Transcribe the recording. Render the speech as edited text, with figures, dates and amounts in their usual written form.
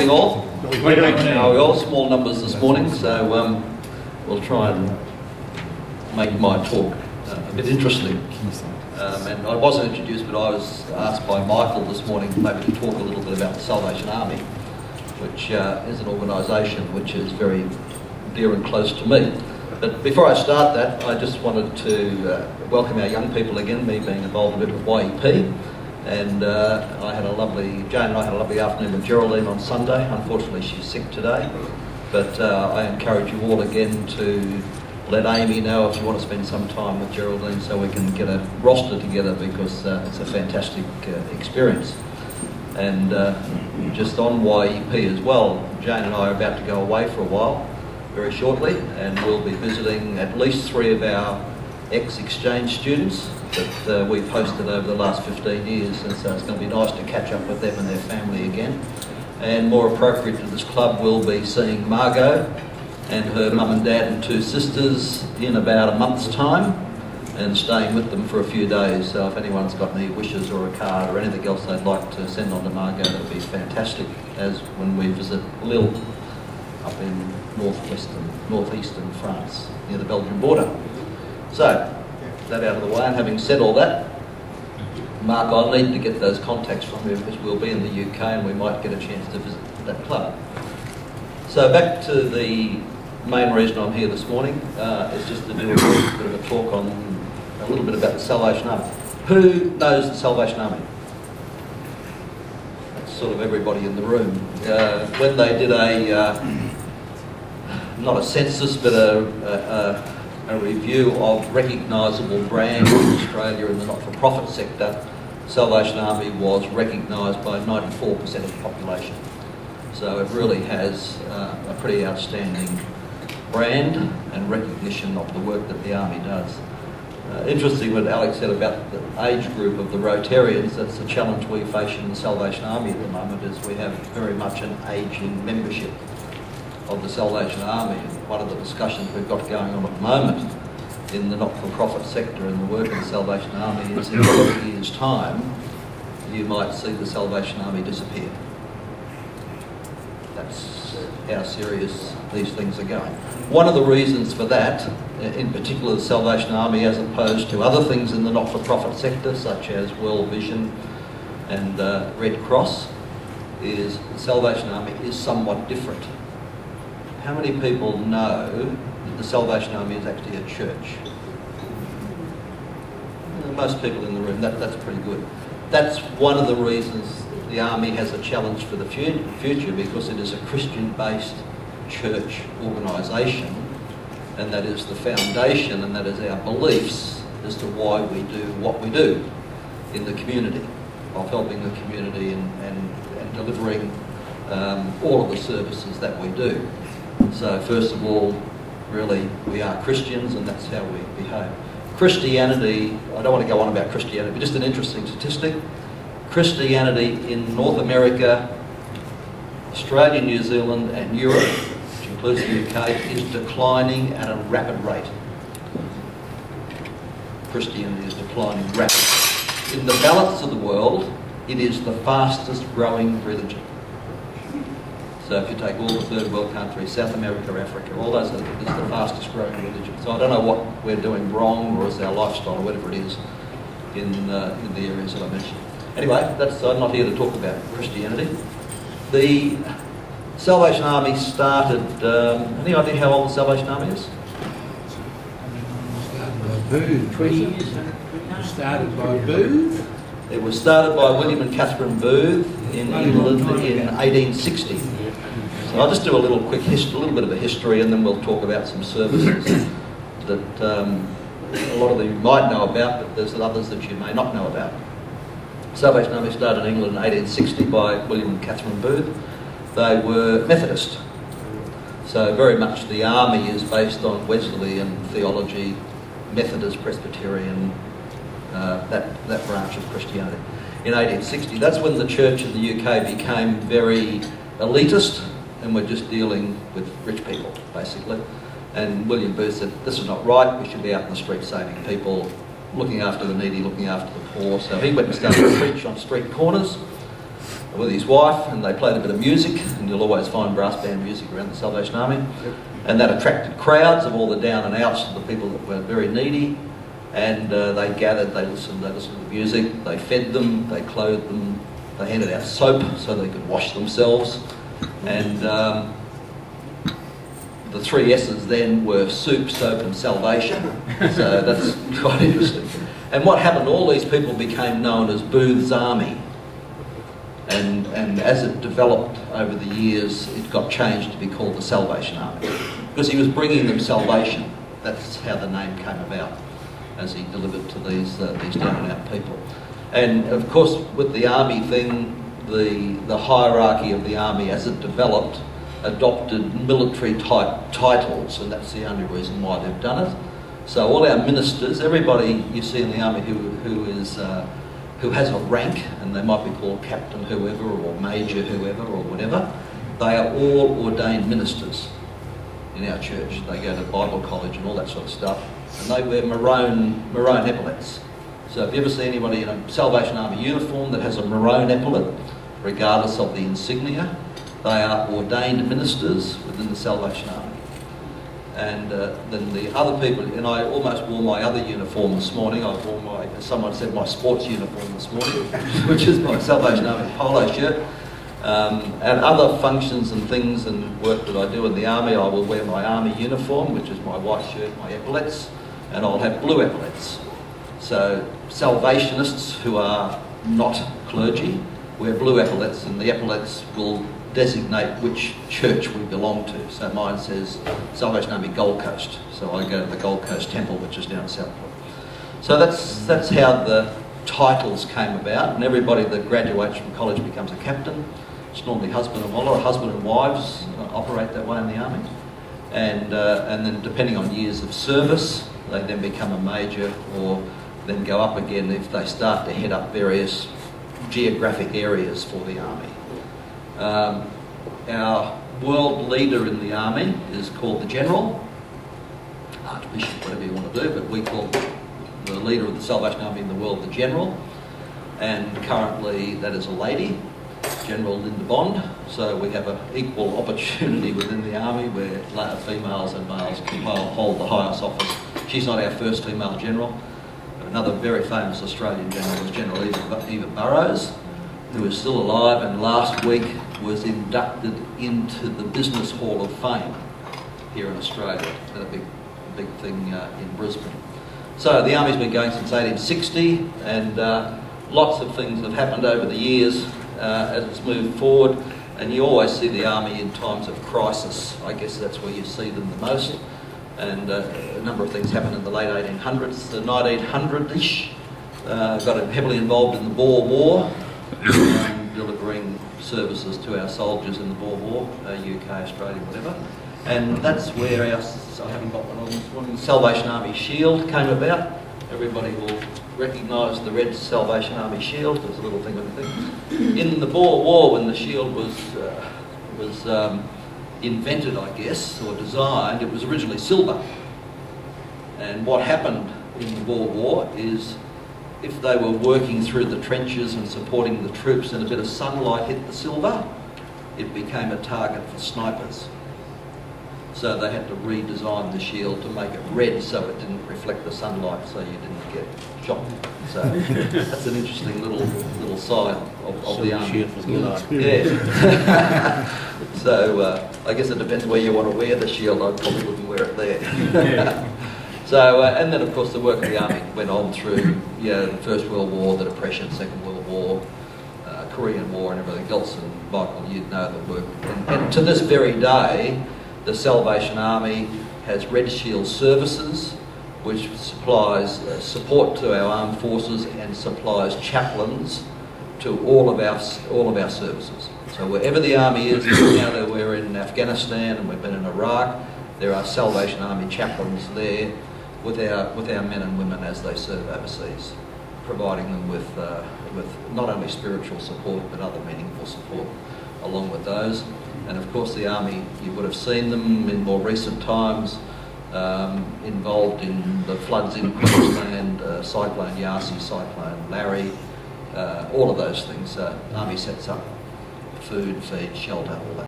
morning all. We're all small numbers this morning, so we'll try and make my talk a bit interesting. And I wasn't introduced, but I was asked by Michael this morning maybe to talk a little bit about the Salvation Army, which is an organisation which is very dear and close to me. But before I start that, I just wanted to welcome our young people again, me being involved a bit with YEP. And Jane and I had a lovely afternoon with Geraldine on Sunday. Unfortunately, she's sick today. But I encourage you all again to let Amy know if you want to spend some time with Geraldine so we can get a roster together, because it's a fantastic experience. And just on YEP as well, Jane and I are about to go away for a while, very shortly, and we'll be visiting at least 3 of our ex-exchange students that we've hosted over the last 15 years, and so it's going to be nice to catch up with them and their family again. And more appropriate to this club, we'll be seeing Margot and her mum and dad and 2 sisters in about a month's time, and staying with them for a few days. So if anyone's got any wishes or a card or anything else they'd like to send on to Margot, that would be fantastic, as when we visit Lille up in northeastern France, near the Belgian border. So, that out of the way, and having said all that, Mark, I'll need to get those contacts from you, because we'll be in the UK and we might get a chance to visit that club. So back to the main reason I'm here this morning, is just to do a little bit of a talk on a little bit about the Salvation Army. Who knows the Salvation Army? That's sort of everybody in the room. When they did not a census, but a review of recognisable brands in Australia in the not-for-profit sector, Salvation Army was recognised by 94% of the population. So it really has a pretty outstanding brand and recognition of the work that the Army does. Interesting what Alex said about the age group of the Rotarians. That's the challenge we face in the Salvation Army at the moment, is we have very much an ageing membership of the Salvation Army. One of the discussions we've got going on at the moment in the not-for-profit sector and the work of the Salvation Army is in 30 years' time, you might see the Salvation Army disappear. That's how serious these things are going. One of the reasons for that, in particular the Salvation Army as opposed to other things in the not-for-profit sector, such as World Vision and Red Cross, is the Salvation Army is somewhat different. How many people know that the Salvation Army is actually a church? Most people in the room, that's pretty good. That's one of the reasons the Army has a challenge for the future, because it is a Christian-based church organisation, and that is the foundation, and that is our beliefs as to why we do what we do in the community, of helping the community and delivering all of the services that we do. So first of all, really, we are Christians, and that's how we behave. Christianity, I don't want to go on about Christianity, but just an interesting statistic. Christianity in North America, Australia, New Zealand and Europe, which includes the UK, is declining at a rapid rate. Christianity is declining rapidly. In the balance of the world, it is the fastest growing religion. So if you take all the third world countries, South America, Africa, all those, it's the fastest growing religion. So I don't know what we're doing wrong, or is our lifestyle, or whatever it is, in the areas that I mentioned. Anyway, I'm not here to talk about Christianity. The Salvation Army started, any idea how old the Salvation Army is? Booth. 20 years. Started by Booth. It was started by William and Catherine Booth in England in 1860. So I'll just do a little quick history, a little bit of a history, and then we'll talk about some services that a lot of you might know about, but there's others that you may not know about. Salvation Army started in England in 1860 by William and Catherine Booth. They were Methodist. So very much the Army is based on Wesleyan theology, Methodist, Presbyterian, that branch of Christianity. In 1860, that's when the church in the UK became very elitist, and we're just dealing with rich people, basically. And William Booth said, this is not right, we should be out in the street saving people, looking after the needy, looking after the poor. So he went and started to preach on street corners with his wife, and they played a bit of music, and you'll always find brass band music around the Salvation Army. And that attracted crowds of all the down and outs, of the people that were very needy. And they gathered, they listened to the music, they fed them, they clothed them, they handed out soap so they could wash themselves. And the 3 S's then were soup, soap and salvation. So that's quite interesting. And what happened, all these people became known as Booth's Army. And as it developed over the years, it got changed to be called the Salvation Army. Because he was bringing them salvation. That's how the name came about, as he delivered to these down and out people. And of course, with the army thing, the hierarchy of the army as it developed adopted military type titles, and that's the only reason why they've done it. So all our ministers, everybody you see in the army who has a rank, and they might be called captain whoever or major whoever or whatever, they are all ordained ministers in our church. They go to Bible college and all that sort of stuff, and they wear maroon epaulets. So if you ever see anybody in a Salvation Army uniform that has a maroon epaulet, regardless of the insignia, they are ordained ministers within the Salvation Army. And then the other people, and I almost wore my other uniform this morning. I wore my, as someone said, my sports uniform this morning, which is my Salvation Army polo shirt. At other functions and things and work that I do in the army, I will wear my army uniform, which is my white shirt, my epaulets, and I'll have blue epaulets. So Salvationists who are not clergy wear blue epaulets, and the epaulets will designate which church we belong to. So mine says Salvation Army Gold Coast. So I go to the Gold Coast Temple, which is down Southport. So that's how the titles came about, and everybody that graduates from college becomes a captain. It's normally husband and wife, or husband and wives operate that way in the army. And then depending on years of service, they then become a major, or then go up again if they start to head up various geographic areas for the army. Our world leader in the army is called the General, Archbishop, whatever you want to do, but we call the leader of the Salvation Army in the world the General. And currently that is a lady, General Linda Bond. So we have an equal opportunity within the army where females and males can hold the highest office. She's not our first female general. Another very famous Australian general was General Eva Burrows, who is still alive, and last week was inducted into the Business Hall of Fame here in Australia. It's been a big thing in Brisbane. So the Army's been going since 1860, and lots of things have happened over the years as it's moved forward, and you always see the Army in times of crisis. I guess that's where you see them the most. And a number of things happened in the late 1800s. The 1900-ish got heavily involved in the Boer War, delivering services to our soldiers in the Boer War, UK, Australia, whatever. And that's where I haven't got one on this one, the Salvation Army Shield came about. Everybody will recognise the red Salvation Army Shield. There's a little thing on the thing. In the Boer War, when the shield was invented, I guess, or designed, it was originally silver. And what happened in the Boer War is, if they were working through the trenches and supporting the troops and a bit of sunlight hit the silver, it became a target for snipers. So they had to redesign the shield to make it red so it didn't reflect the sunlight, so you didn't get shot. So that's an interesting little side of the army. Yeah. So I guess it depends where you want to wear the shield. I probably wouldn't wear it there. So and then of course the work of the army went on through the First World War, the Depression, Second World War, Korean War, and everything else. And Michael, you'd know the work. And to this very day, the Salvation Army has Red Shield Services, which supplies support to our armed forces and supplies chaplains to all of our services. So wherever the army is, now that we're in Afghanistan and we've been in Iraq, there are Salvation Army chaplains there with our men and women as they serve overseas, providing them with not only spiritual support but other meaningful support along with those. And of course the army, you would have seen them in more recent times, involved in the floods in Queensland, Cyclone Yasi, Cyclone Larry, all of those things. Army sets up food, feed, shelter, all that.